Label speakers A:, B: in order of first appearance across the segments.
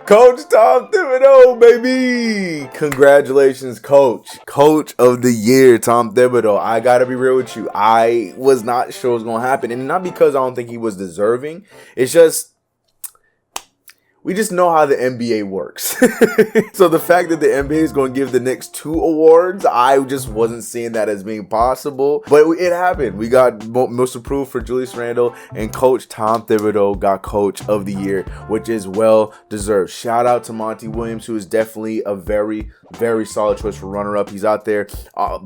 A: Coach Tom Thibodeau, baby. Congratulations, coach. Coach of the year, Tom Thibodeau. I gotta be real with you. I was not sure what was gonna happen. And not because I don't think he was deserving. It's just we just know how the NBA works. So the fact that the NBA is going to give the Knicks 2 awards, I just wasn't seeing that as being possible. But it happened. We got most improved for Julius Randle, and Coach Tom Thibodeau got Coach of the Year, which is well deserved. Shout out to Monty Williams, who is definitely a very, very solid choice for runner-up. He's out there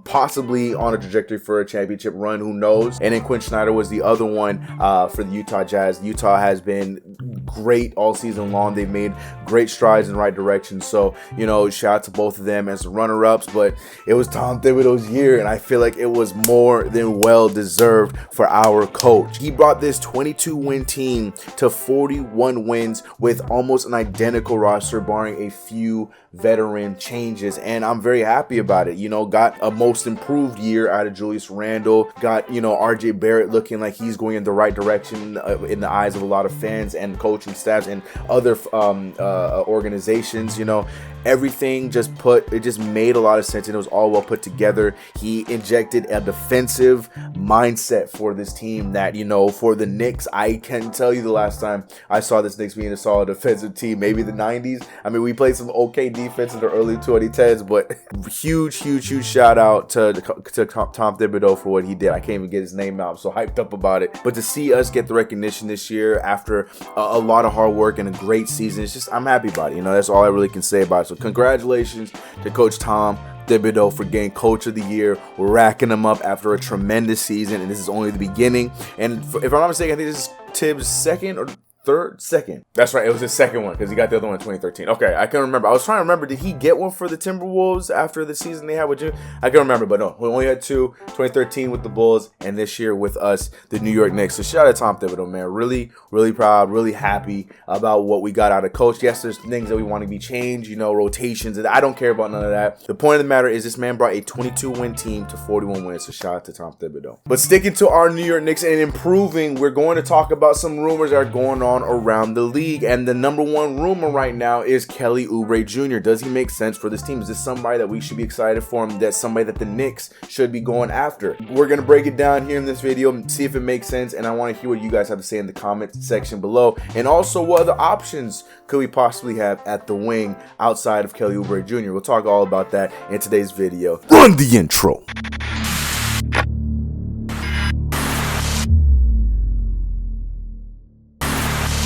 A: possibly on a trajectory for a championship run. Who knows? And then Quinn Snyder was the other one for the Utah Jazz. Utah has been great all season long. They've made great strides in the right direction. So, you know, shout out to both of them as runner-ups. But it was Tom Thibodeau's year, and I feel like it was more than well deserved for our coach. He brought this 22-win team to 41 wins with almost an identical roster, barring a few veteran changes, and I'm very happy about it. You know, got a most improved year out of Julius Randle, got, you know, RJ Barrett looking like he's going in the right direction in the eyes of a lot of fans and coaching staffs and other organizations. You know, everything just made a lot of sense, and it was all well put together. He injected a defensive mindset for this team that, you know, for the Knicks, I can tell you the last time I saw this Knicks being a solid defensive team, maybe the 90s. I mean, we played some okay defense in the early 2010s, but huge shout out to Tom Thibodeau for what he did. I can't even get his name out. I'm so hyped up about it. But to see us get the recognition this year after a lot of hard work and a great season, it's just, I'm happy about it. You know, that's all I really can say about it. So congratulations to Coach Tom Thibodeau for getting Coach of the Year. We're racking him up after a tremendous season, and this is only the beginning. And if I'm not mistaken, I think this is Tibbs' second. That's right, it was his second one because he got the other one in 2013. Okay, I can remember. I was trying to remember, did he get one for the Timberwolves after the season they had with Jim? I can remember, but no, we only had 2, 2013 with the Bulls and this year with us, the New York Knicks. So shout out to Tom Thibodeau, man. Really proud, really happy about what we got out of Coach. Yes, there's things that we want to be changed, you know, rotations, and I don't care about none of that. The point of the matter is this man brought a 22-win team to 41 wins, so shout out to Tom Thibodeau. But sticking to our New York Knicks and improving, we're going to talk about some rumors that are going on around the league, and the number one rumor right now is Kelly Oubre Jr. Does he make sense for this team? Is this somebody that we should be excited for him? That's somebody that the Knicks should be going after? We're gonna break it down here in this video and see if it makes sense, and I want to hear what you guys have to say in the comment section below, and also what other options could we possibly have at the wing outside of Kelly Oubre Jr. We'll talk all about that in today's video. Run the intro.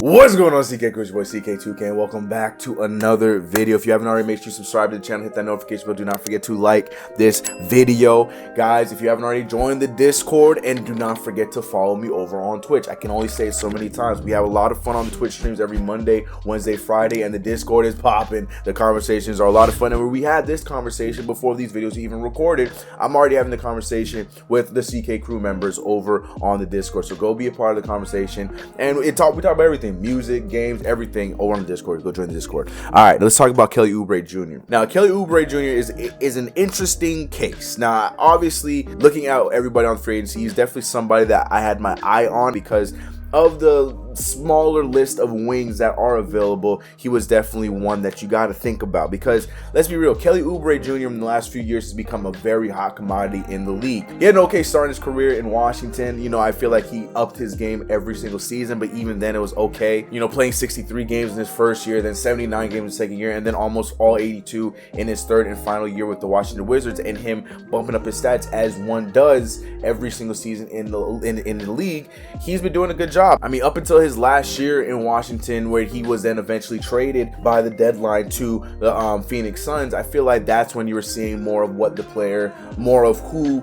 A: What's going on, CK Chris, boy CK2K, and welcome back to another video. If you haven't already, make sure you subscribe to the channel, hit that notification bell. Do not forget to like this video. Guys, if you haven't already, joined the Discord, and do not forget to follow me over on Twitch. I can only say it so many times. We have a lot of fun on the Twitch streams every Monday, Wednesday, Friday, and the Discord is popping. The conversations are a lot of fun, and when we had this conversation before these videos even recorded, I'm already having the conversation with the CK crew members over on the Discord. So go be a part of the conversation, and we talk about everything. Music, games, everything over on the Discord. Go join the Discord. All right, let's talk about Kelly Oubre Jr. Now, Kelly Oubre Jr. is an interesting case. Now, obviously, looking at everybody on free agency, he's definitely somebody that I had my eye on because of the smaller list of wings that are available. He was definitely one that you got to think about because, let's be real, Kelly Oubre Jr. in the last few years has become a very hot commodity in the league. He had an okay start in his career in Washington. You know, I feel like he upped his game every single season, but even then it was okay. You know, playing 63 games in his first year, then 79 games in his second year, and then almost all 82 in his third and final year with the Washington Wizards, and him bumping up his stats as one does every single season in the league. He's been doing a good job. I mean, up until his last year in Washington, where he was then eventually traded by the deadline to the Phoenix Suns, I feel like that's when you were seeing more of what the player, more of who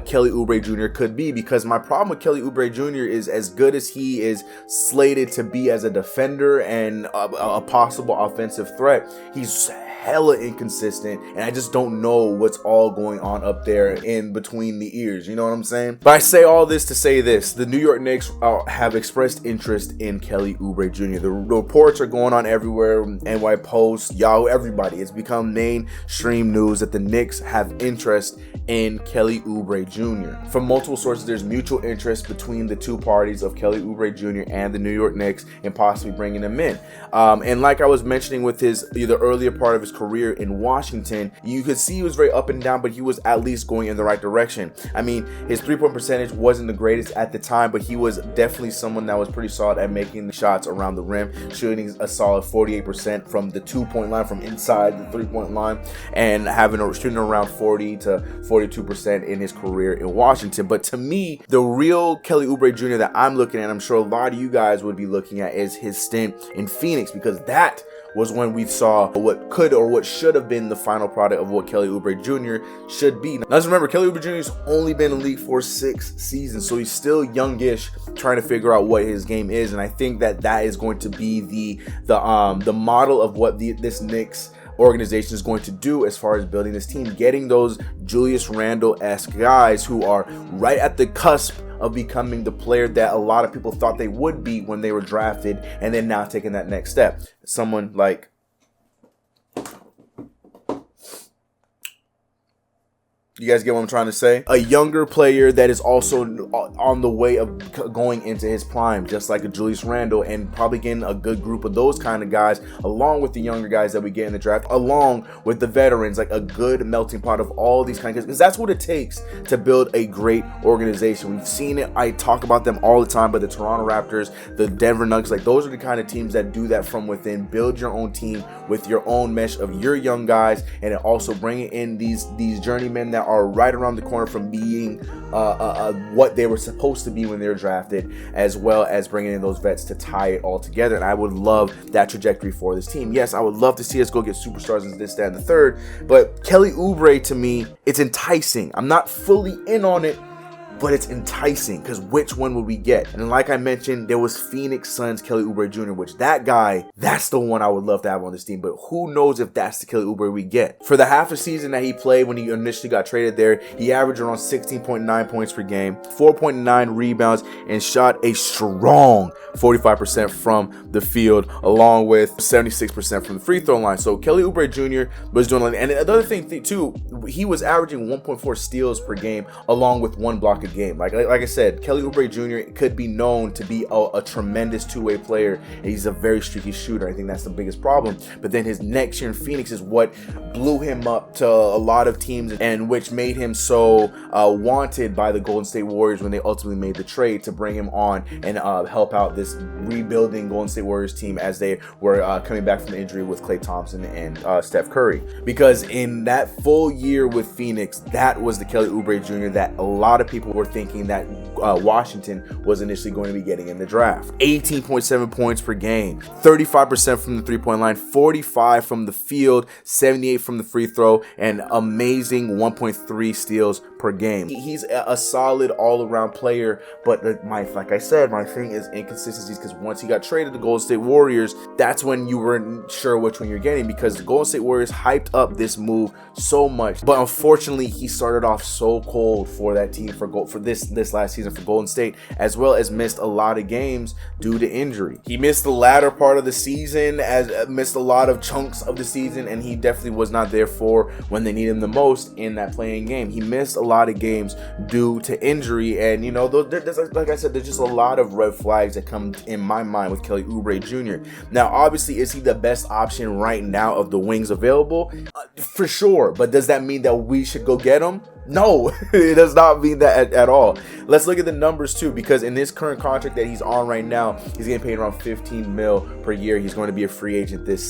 A: Kelly Oubre Jr. could be. Because my problem with Kelly Oubre Jr. is, as good as he is slated to be as a defender and a possible offensive threat, he's hella inconsistent, and I just don't know what's all going on up there in between the ears. You know what I'm saying? But I say all this to say this: the New York Knicks have expressed interest in Kelly Oubre Jr. The reports are going on everywhere, NY Post, Yahoo, everybody. It's become mainstream news that the Knicks have interest in Kelly Oubre Jr. From multiple sources, there's mutual interest between the two parties of Kelly Oubre Jr. and the New York Knicks in possibly bringing him in. And like I was mentioning with the earlier part of his career in Washington, you could see he was very up and down, but he was at least going in the right direction. I mean, his three-point percentage wasn't the greatest at the time, but he was definitely someone that was pretty solid at making the shots around the rim, shooting a solid 48% from the 2-point line, from inside the 3-point line, and shooting around 40 to 42% in his career in Washington. But to me, the real Kelly Oubre Jr. that I'm looking at, I'm sure a lot of you guys would be looking at, is his stint in Phoenix, because that was when we saw what could or what should have been the final product of what Kelly Oubre Jr. should be. Now, let's remember, Kelly Oubre Jr. has only been in the league for 6 seasons, so he's still youngish, trying to figure out what his game is, and I think that is going to be the model of what this Knicks organization is going to do as far as building this team, getting those Julius Randle-esque guys who are right at the cusp of becoming the player that a lot of people thought they would be when they were drafted, and then now taking that next step. Someone like You guys get what I'm trying to say? A younger player that is also on the way of going into his prime, just like a Julius Randle, and probably getting a good group of those kind of guys, along with the younger guys that we get in the draft, along with the veterans, like a good melting pot of all these kind of guys, because that's what it takes to build a great organization. We've seen it. I talk about them all the time, but the Toronto Raptors, the Denver Nuggets, like those are the kind of teams that do that from within. Build your own team with your own mesh of your young guys, and also bringing in these journeymen that are right around the corner from being what they were supposed to be when they were drafted, as well as bringing in those vets to tie it all together. And I would love that trajectory for this team. Yes, I would love to see us go get superstars and this, that, and the third, but Kelly Oubre, to me, it's enticing. I'm not fully in on it, but it's enticing, because which one would we get? And like I mentioned, there was Phoenix Suns Kelly Oubre Jr., which that guy, that's the one I would love to have on this team, but who knows if that's the Kelly Oubre we get. For the half a season that he played when he initially got traded there, he averaged around 16.9 points per game, 4.9 rebounds, and shot a strong 45% from the field, along with 76% from the free throw line. So Kelly Oubre Jr. was doing, and another thing too, he was averaging 1.4 steals per game, along with 1 block a game. Like I said, Kelly Oubre Jr. could be known to be a tremendous two-way player. He's a very streaky shooter. I think that's the biggest problem. But then his next year in Phoenix is what blew him up to a lot of teams, and which made him so wanted by the Golden State Warriors when they ultimately made the trade to bring him on and help out this rebuilding Golden State Warriors team as they were coming back from the injury with Klay Thompson and Steph Curry. Because in that full year with Phoenix, that was the Kelly Oubre Jr. that a lot of people were thinking that Washington was initially going to be getting in the draft. 18.7 points per game, 35% from the three-point line, 45 from the field, 78 from the free throw, and amazing 1.3 steals per game. He's a solid all-around player, but like I said, my thing is inconsistencies, because once he got traded to Golden State Warriors, that's when you weren't sure which one you're getting, because the Golden State Warriors hyped up this move so much, but unfortunately he started off so cold for that team for this last season for Golden State, as well as missed a lot of games due to injury. He missed the latter part of the season, missed a lot of chunks of the season, and he definitely was not there for when they needed him the most in that playing game. He missed a lot of games due to injury, and like I said, there's just a lot of red flags that come in my mind with Kelly Oubre Jr. Now, obviously, is he the best option right now of the wings available? For sure, but does that mean that we should go get him? No, it does not mean that at all. Let's look at the numbers too, because in this current contract that he's on right now, he's getting paid around 15 mil per year. He's going to be a free agent this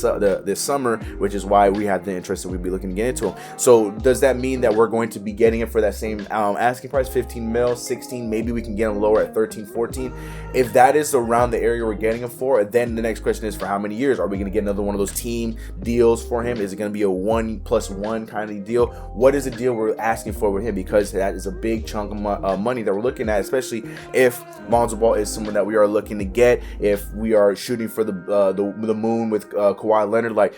A: summer, which is why we have the interest that we'd be looking to get into him. So does that mean that we're going to be getting it for that same asking price, 15 mil, 16? Maybe we can get him lower at 13, 14. If that is around the area we're getting him for, then the next question is, for how many years? Are we going to get another one of those team deals for him? Is it going to be a one 8+1 kind of deal. What is the deal we're asking for with him? Because that is a big chunk of money that we're looking at, especially if Lonzo Ball is someone that we are looking to get. If we are shooting for the moon with Kawhi Leonard, like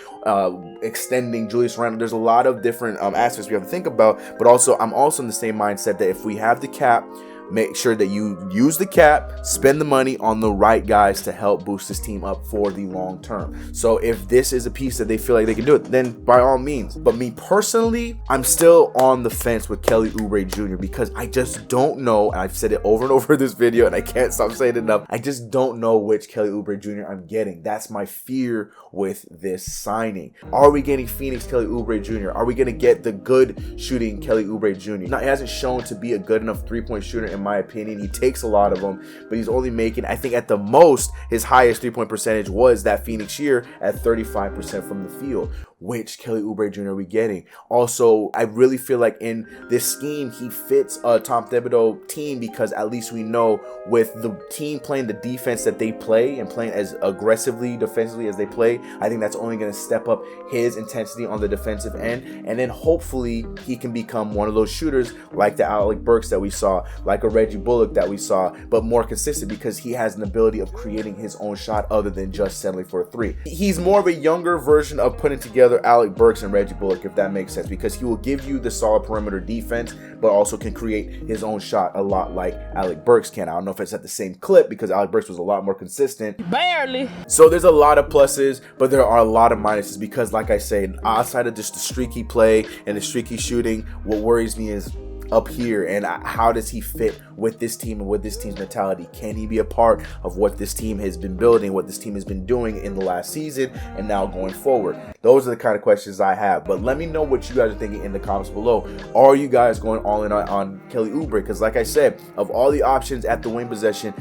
A: extending Julius Randle, there's a lot of different aspects we have to think about. But also, I'm also in the same mindset that if we have the cap, make sure that you use the cap, spend the money on the right guys to help boost this team up for the long term. So if this is a piece that they feel like they can do it, then by all means. But me personally, I'm still on the fence with Kelly Oubre Jr. because I just don't know, and I've said it over and over in this video and I can't stop saying it enough, I just don't know which Kelly Oubre Jr. I'm getting. That's my fear with this signing. Are we getting Phoenix Kelly Oubre Jr.? Are we going to get the good shooting Kelly Oubre Jr.? Now, he hasn't shown to be a good enough three-point shooter in my opinion. He takes a lot of them, but he's only making, I think at the most, his highest three-point percentage was that Phoenix year at 35% from the field. Which Kelly Oubre Jr. are we getting? Also, I really feel like in this scheme, he fits a Tom Thibodeau team because at least we know with the team playing the defense that they play and playing as aggressively defensively as they play, I think that's only going to step up his intensity on the defensive end. And then hopefully he can become one of those shooters like the Alec Burks that we saw, like a Reggie Bullock that we saw, but more consistent because he has an ability of creating his own shot other than just settling for a three. He's more of a younger version of putting together Alec Burks and Reggie Bullock, if that makes sense, because he will give you the solid perimeter defense, but also can create his own shot a lot like Alec Burks can. I don't know if it's at the same clip because Alec Burks was a lot more consistent. Barely. So there's a lot of pluses, but there are a lot of minuses because, like I say, outside of just the streaky play and the streaky shooting, what worries me is up here, and how does he fit with this team and with this team's mentality? Can he be a part of what this team has been building, what this team has been doing in the last season and now going forward? Those are the kind of questions I have, but let me know what you guys are thinking in the comments below. Are you guys going all in on Kelly Oubre? Because like I said, of all the options at the wing position,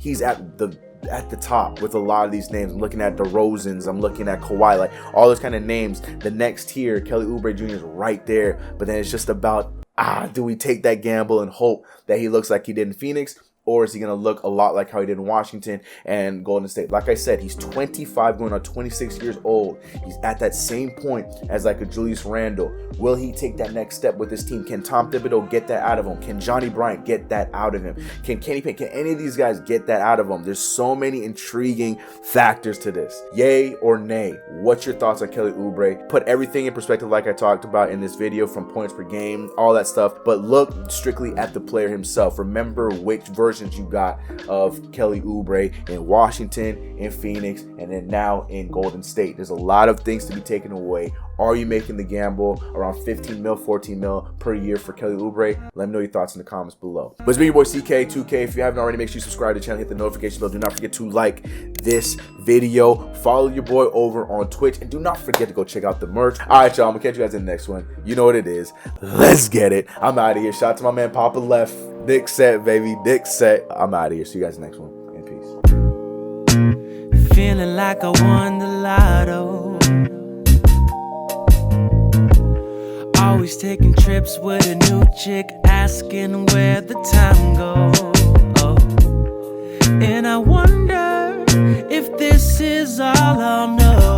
A: he's at the top with a lot of these names. I'm looking at DeRozan's, I'm looking at Kawhi, like all those kind of names. The next tier, Kelly Oubre Jr. is right there, but then it's just about, do we take that gamble and hope that he looks like he did in Phoenix? Or is he going to look a lot like how he did in Washington and Golden State? Like I said, he's 25 going on 26 years old. He's at that same point as like a Julius Randle. Will he take that next step with his team? Can Tom Thibodeau get that out of him? Can Johnny Bryant get that out of him? Can Kenny Payne, can any of these guys get that out of him? There's so many intriguing factors to this. Yay or nay? What's your thoughts on Kelly Oubre? Put everything in perspective like I talked about in this video, from points per game, all that stuff. But look strictly at the player himself. Remember which version you got of Kelly Oubre in Washington, in Phoenix, and then now in Golden State. There's a lot of things to be taken away. Are you making the gamble around 15 mil, 14 mil per year for Kelly Oubre? Let me know your thoughts in the comments below. But it's been your boy CK2K. If you haven't already, make sure you subscribe to the channel, hit the notification bell. Do not forget to like this video. Follow your boy over on Twitch, and do not forget to go check out the merch. All right, y'all. I'm gonna catch you guys in the next one. You know what it is. Let's get it. I'm out of here. Shout out to my man Papa Left. Dick set, baby. Dick set. I'm out of here. See you guys in the next one. And peace.
B: Feeling like I won the lotto. Always taking trips with a new chick, asking where the time goes. And I wonder if this is all I'll know.